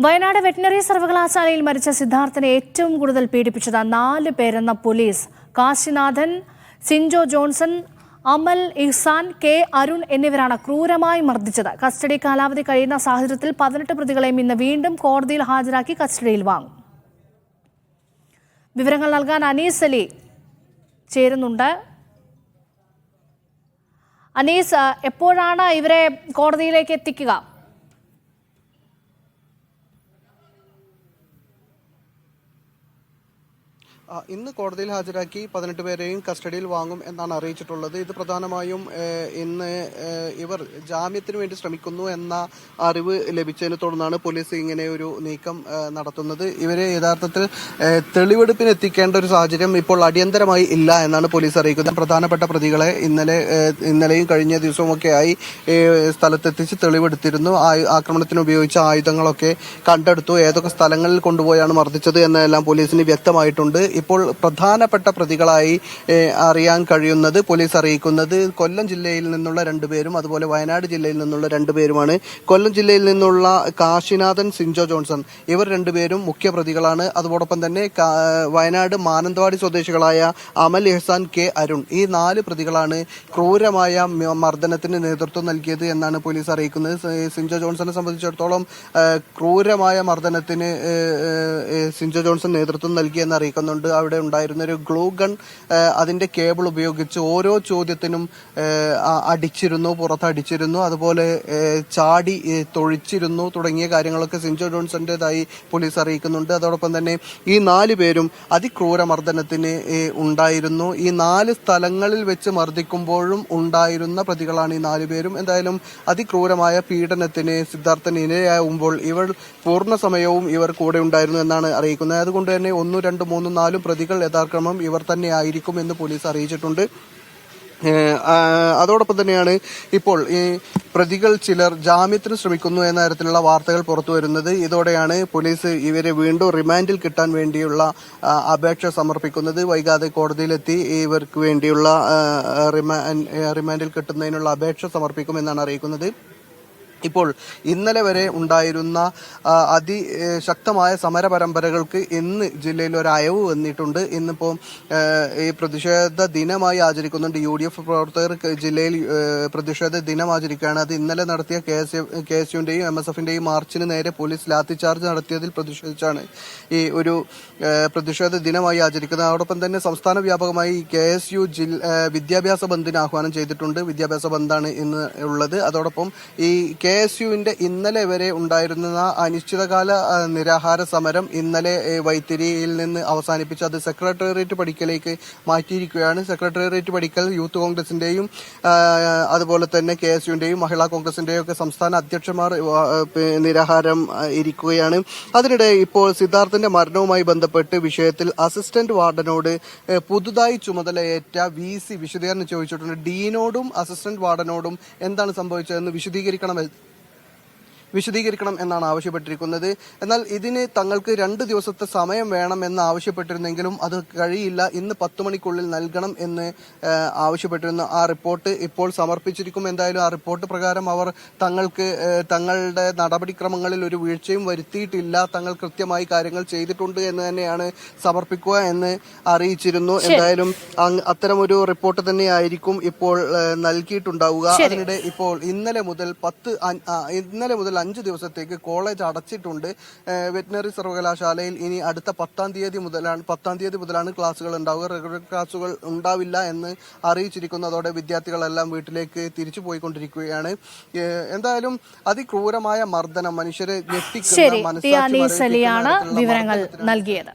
Wayanad veterinary സർവകലാശാലയിൽ മരിച്ച സിദ്ധാർത്ഥനെ ഏറ്റവും കൂടുതൽ പീഡിപ്പിച്ചത് 4 പേരെന്ന പോലീസ്. കാശിനാഥൻ, സിൻജോ ജോൺസൺ, അമൽ ഇഹ്സാൻ, കെ അരുൺ എന്നിവരാണ് ക്രൂരമായി മർദ്ദിച്ചത്. കസ്റ്റഡി കാലാവധി കഴിയുന്ന സാഹചര്യത്തിൽ 18 പ്രതികളെയും ഇന്ന് വീണ്ടും കോടതിയിൽ ഹാജരാക്കി കസ്റ്റഡിയിൽ വാങ്ങും. വിവരങ്ങൾ നൽകാൻ അനീസ് അലി ചേരുന്നുണ്ട്. അനീസ്, എപ്പോഴാണ് ഇവരെ കോടതിയിലേക്ക് എത്തിക്കുക? ഇന്ന് കോടതിയിൽ ഹാജരാക്കി 18 പേരെയും കസ്റ്റഡിയിൽ വാങ്ങും എന്നാണ് അറിയിച്ചിട്ടുള്ളത്. ഇത് പ്രധാനമായും ഇന്ന് ഇവർ ജാമ്യത്തിന് വേണ്ടി ശ്രമിക്കുന്നു എന്ന അറിവ് ലഭിച്ചതിനെ തുടർന്നാണ് പോലീസ് ഇങ്ങനെ ഒരു നീക്കം നടത്തുന്നത്. ഇവരെ യഥാർത്ഥത്തിൽ തെളിവെടുപ്പിന് എത്തിക്കേണ്ട ഒരു സാഹചര്യം ഇപ്പോൾ അടിയന്തരമായി ഇല്ല എന്നാണ് പോലീസ് അറിയിക്കുന്നത്. പ്രധാനപ്പെട്ട പ്രതികളെ ഇന്നലെയും കഴിഞ്ഞ ദിവസവുമൊക്കെയായി സ്ഥലത്തെത്തിച്ച് തെളിവെടുത്തിരുന്നു. ആക്രമണത്തിന് ഉപയോഗിച്ച ആയുധങ്ങളൊക്കെ കണ്ടെടുത്തു. ഏതൊക്കെ സ്ഥലങ്ങളിൽ കൊണ്ടുപോയാണ് മർദ്ദിച്ചത് എന്നെല്ലാം പോലീസിന് വ്യക്തമായിട്ടുണ്ട്. ഇപ്പോൾ പ്രധാനപ്പെട്ട പ്രതികളായി അറിയാൻ കഴിയുന്നത് പോലീസ് അറിയിക്കുന്നത് കൊല്ലം ജില്ലയിൽ നിന്നുള്ള 2 പേരും അതുപോലെ വയനാട് ജില്ലയിൽ നിന്നുള്ള 2 പേരുമാണ്. കൊല്ലം ജില്ലയിൽ നിന്നുള്ള കാശിനാഥൻ, സിൻജോ ജോൺസൺ ഇവർ 2 പേരും മുഖ്യ പ്രതികളാണ്. അതോടൊപ്പം തന്നെ വയനാട് മാനന്തവാടി സ്വദേശികളായ അമൽ ഇഹ്സാൻ, കെ അരുൺ ഈ 4 പ്രതികളാണ് ക്രൂരമായ മർദ്ദനത്തിന് നേതൃത്വം നൽകിയത് എന്നാണ് പോലീസ് അറിയിക്കുന്നത്. സിൻജോ ജോൺസനെ സംബന്ധിച്ചിടത്തോളം ക്രൂരമായ മർദ്ദനത്തിന് സിൻജോ ജോൺസൺ നേതൃത്വം നൽകിയെന്ന് അറിയിക്കുന്നുണ്ട്. അവിടെ ഉണ്ടായിരുന്ന ഒരു ഗ്ലൂ ഗൺ അതിന്റെ കേബിൾ ഉപയോഗിച്ച് ഓരോ ചോദ്യത്തിനും അടിച്ചിരുന്നു, പുറത്തടിച്ചിരുന്നു, അതുപോലെ ചാടി തൊഴിച്ചിരുന്നു തുടങ്ങിയ കാര്യങ്ങളൊക്കെ സിൻജോ ജോൺസന്റേതായി പോലീസ് അറിയിക്കുന്നുണ്ട്. അതോടൊപ്പം തന്നെ ഈ 4 പേരും അതിക്രൂര മർദ്ദനത്തിന് ഉണ്ടായിരുന്നു. ഈ 4 സ്ഥലങ്ങളിൽ വെച്ച് മർദ്ദിക്കുമ്പോഴും ഉണ്ടായിരുന്ന പ്രതികളാണ് ഈ 4 പേരും. എന്തായാലും അതിക്രൂരമായ പീഡനത്തിന് സിദ്ധാർത്ഥൻ ഇരയാകുമ്പോൾ ഇവർ പൂർണ്ണ സമയവും ഇവർ കൂടെ ഉണ്ടായിരുന്നു എന്നാണ് അറിയിക്കുന്നത്. അതുകൊണ്ട് തന്നെ 1, 2, 3, 4 പ്രതികൾ യഥാക്രമം ഇവർ തന്നെ ആയിരിക്കും എന്ന് പോലീസ് അറിയിച്ചിട്ടുണ്ട്. അതോടൊപ്പം തന്നെയാണ് ഇപ്പോൾ ഈ പ്രതികൾ ചിലർ ജാമ്യത്തിന് ശ്രമിക്കുന്നു എന്ന തരത്തിലുള്ള വാർത്തകൾ പുറത്തു വരുന്നത്. ഇതോടെയാണ് പോലീസ് ഇവരെ വീണ്ടും റിമാൻഡിൽ കിട്ടാൻ വേണ്ടിയുള്ള അപേക്ഷ സമർപ്പിക്കുന്നത്. വൈകാതെ കോടതിയിലെത്തി ഇവർക്ക് വേണ്ടിയുള്ള റിമാൻഡിൽ കിട്ടുന്നതിനുള്ള അപേക്ഷ സമർപ്പിക്കുമെന്നാണ് അറിയിക്കുന്നത്. ഇപ്പോൾ ഇന്നലെ വരെ ഉണ്ടായിരുന്ന അതിശക്തമായ സമര പരമ്പരകൾക്ക് ഇന്ന് ജില്ലയിൽ ഒരു അയവ് വന്നിട്ടുണ്ട്. ഇന്നിപ്പോൾ ഈ പ്രതിഷേധ ദിനമായി ആചരിക്കുന്നുണ്ട്. UDF പ്രവർത്തകർ ജില്ലയിൽ പ്രതിഷേധ ദിനം ആചരിക്കുകയാണ്. അത് ഇന്നലെ നടത്തിയ KSUവിന്റെയും MSFന്റെയും മാർച്ചിന് നേരെ പോലീസ് ലാത്തിചാർജ് നടത്തിയതിൽ പ്രതിഷേധിച്ചാണ് ഈ ഒരു പ്രതിഷേധ ദിനമായി ആചരിക്കുന്നത്. അതോടൊപ്പം തന്നെ സംസ്ഥാന വ്യാപകമായി KSU വിദ്യാഭ്യാസ ബന്ദിന് ആഹ്വാനം ചെയ്തിട്ടുണ്ട്. വിദ്യാഭ്യാസ ബന്ദാണ് ഇന്ന് ഉള്ളത്. അതോടൊപ്പം ഈ KSUവിന്റെ ഇന്നലെ വരെ ഉണ്ടായിരുന്ന അനിശ്ചിതകാല നിരാഹാര സമരം ഇന്നലെ വൈത്തിരിയിൽ നിന്ന് അവസാനിപ്പിച്ച് അത് സെക്രട്ടേറിയറ്റ് പടിക്കലേക്ക് മാറ്റിയിരിക്കുകയാണ്. സെക്രട്ടേറിയറ്റ് പടിക്കൽ യൂത്ത് കോൺഗ്രസിന്റെയും അതുപോലെ തന്നെ KSUവിന്റെയും മഹിളാ കോൺഗ്രസിന്റെയും ഒക്കെ സംസ്ഥാന അധ്യക്ഷന്മാർ നിരാഹാരം ഇരിക്കുകയാണ്. അതിനിടെ ഇപ്പോൾ സിദ്ധാർത്ഥന്റെ മരണവുമായി ബന്ധപ്പെട്ട് വിഷയത്തിൽ അസിസ്റ്റന്റ് വാർഡനോട് പുതുതായി ചുമതലയേറ്റ VC വിശദീകരണം ചോദിച്ചിട്ടുണ്ട്. ഡീനോടും അസിസ്റ്റന്റ് വാർഡനോടും എന്താണ് സംഭവിച്ചതെന്ന് വിശദീകരിക്കണം എന്നാണ് ആവശ്യപ്പെട്ടിരിക്കുന്നത്. എന്നാൽ ഇതിന് തങ്ങൾക്ക് 2 ദിവസത്തെ സമയം വേണമെന്ന് ആവശ്യപ്പെട്ടിരുന്നെങ്കിലും അത് കഴിയില്ല, ഇന്ന് 10 മണിക്കുള്ളിൽ നൽകണം എന്ന് ആവശ്യപ്പെട്ടിരുന്നു. ആ റിപ്പോർട്ട് ഇപ്പോൾ സമർപ്പിച്ചിരിക്കും. എന്തായാലും ആ റിപ്പോർട്ട് പ്രകാരം അവർ തങ്ങളുടെ നടപടിക്രമങ്ങളിൽ ഒരു വീഴ്ചയും വരുത്തിയിട്ടില്ല, തങ്ങൾ കൃത്യമായി കാര്യങ്ങൾ ചെയ്തിട്ടുണ്ട് എന്ന് തന്നെയാണ് സമർപ്പിക്കുക എന്ന് അറിയിച്ചിരുന്നു. എന്തായാലും അത്തരമൊരു റിപ്പോർട്ട് തന്നെയായിരിക്കും ഇപ്പോൾ നൽകിയിട്ടുണ്ടാവുക. അതിനിടെ ഇപ്പോൾ ഇന്നലെ മുതൽ 5 ദിവസത്തേക്ക് കോളേജ് അടച്ചിട്ടുണ്ട്. വെറ്റിനറി സർവകലാശാലയിൽ ഇനി അടുത്ത 10-ാം തീയതി മുതലാണ് ക്ലാസുകൾ ഉണ്ടാവുക. റെഗുലർ ക്ലാസുകൾ ഉണ്ടാവില്ല എന്ന് അറിയിച്ചിരിക്കുന്നു. അതോടെ വിദ്യാർത്ഥികളെല്ലാം വീട്ടിലേക്ക് തിരിച്ചു പോയിക്കൊണ്ടിരിക്കുകയാണ്. എന്തായാലും അതിക്രൂരമായ മർദ്ദനം, മനുഷ്യരെ ഞെട്ടിക്കുന്ന വിവരങ്ങൾ നൽകിയത്.